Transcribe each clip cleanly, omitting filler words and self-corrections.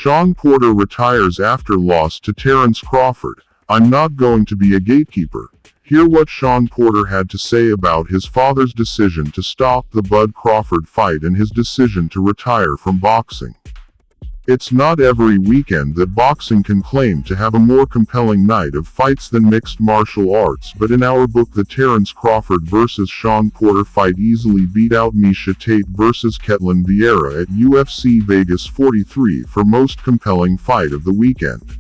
Shawn Porter retires after loss to Terence Crawford. I'm not going to be a gatekeeper. Hear what Shawn Porter had to say about his father's decision to stop the Bud Crawford fight and his decision to retire from boxing. It's not every weekend that boxing can claim to have a more compelling night of fights than mixed martial arts, but in our book the Terence Crawford vs. Shawn Porter fight easily beat out Miesha Tate vs. Ketlen Vieira at UFC Vegas 43 for most compelling fight of the weekend.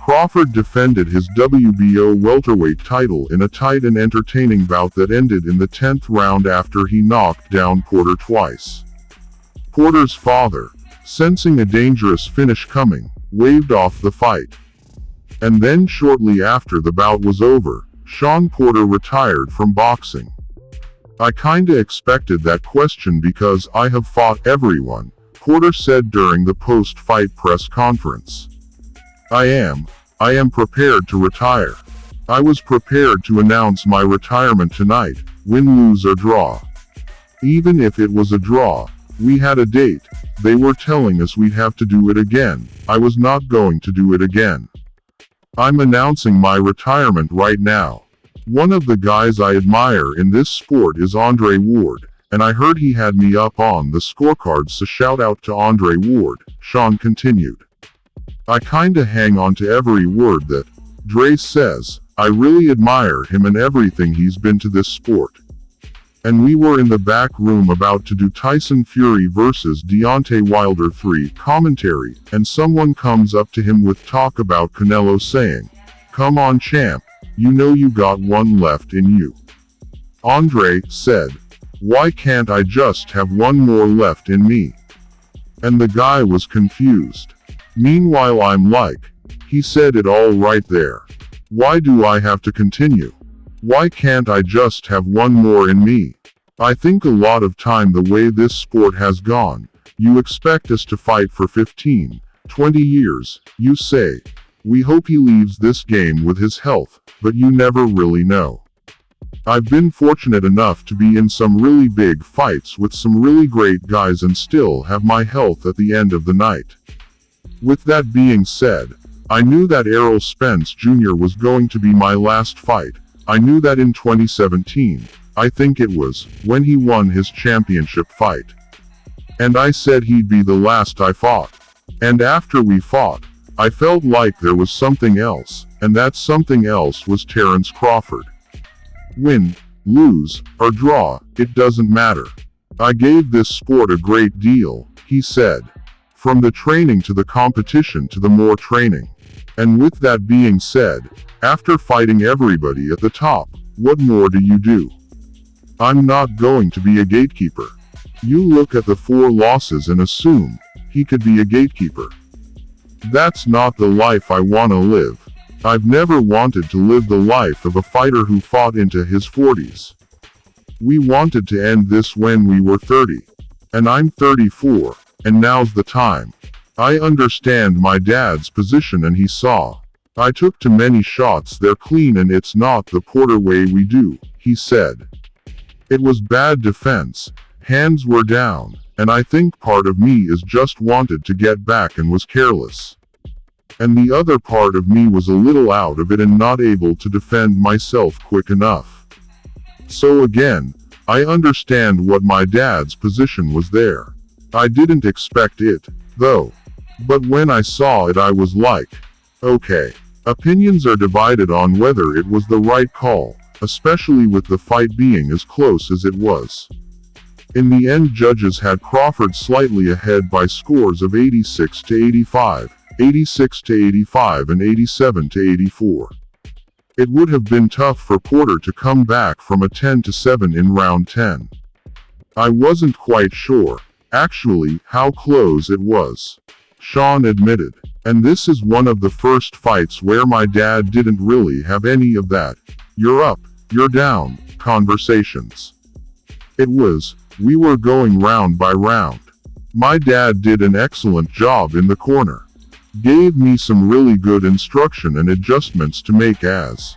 Crawford defended his WBO welterweight title in a tight and entertaining bout that ended in the 10th round after he knocked down Porter twice. Porter's father, sensing a dangerous finish coming, waved off the fight. And then shortly after the bout was over, Shawn Porter retired from boxing. I kinda expected that question because I have fought everyone, Porter said during the post-fight press conference. I am prepared to retire. I was prepared to announce my retirement tonight, win, lose or draw. Even if it was a draw, we had a date. They were telling us we'd have to do it again. I was not going to do it again. I'm announcing my retirement right now. One of the guys I admire in this sport is Andre Ward, and I heard he had me up on the scorecards, so shout out to Andre Ward, Shawn continued. I kinda hang on to every word that Dre says. I really admire him and everything he's been to this sport. And we were in the back room about to do Tyson Fury vs. Deontay Wilder 3 commentary, and someone comes up to him with talk about Canelo saying, "Come on champ, you know you got one left in you." Andre said, "Why can't I just have one more left in me?" And the guy was confused. Meanwhile I'm like, he said it all right there. Why do I have to continue? Why can't I just have one more in me? I think a lot of time the way this sport has gone, you expect us to fight for 15, 20 years, you say. We hope he leaves this game with his health, but you never really know. I've been fortunate enough to be in some really big fights with some really great guys and still have my health at the end of the night. With that being said, I knew that Errol Spence Jr. was going to be my last fight. I knew that in 2017, I think it was, when he won his championship fight. And I said he'd be the last I fought. And after we fought, I felt like there was something else, and that something else was Terence Crawford. Win, lose, or draw, it doesn't matter. I gave this sport a great deal, he said. From the training to the competition to the more training. And with that being said, after fighting everybody at the top, what more do you do? I'm not going to be a gatekeeper. You look at the 4 losses and assume he could be a gatekeeper. That's not the life I want to live. I've never wanted to live the life of a fighter who fought into his 40s. We wanted to end this when we were 30. And I'm 34, and now's the time. I understand my dad's position and he saw. I took too many shots there clean and it's not the Porter way we do, he said. It was bad defense, hands were down, and I think part of me is just wanted to get back and was careless. And the other part of me was a little out of it and not able to defend myself quick enough. So again, I understand what my dad's position was there. I didn't expect it, though. But when I saw it I was like, okay. Opinions are divided on whether it was the right call, especially with the fight being as close as it was. In the end judges had Crawford slightly ahead by scores of 86-85, 86-85 and 87-84. It would have been tough for Porter to come back from a 10-7 in round 10. I wasn't quite sure, actually, how close it was. Shawn admitted. And this is one of the first fights where my dad didn't really have any of that "you're up, you're down" conversations. It was, we were going round by round. My dad did an excellent job in the corner. Gave me some really good instruction and adjustments to make as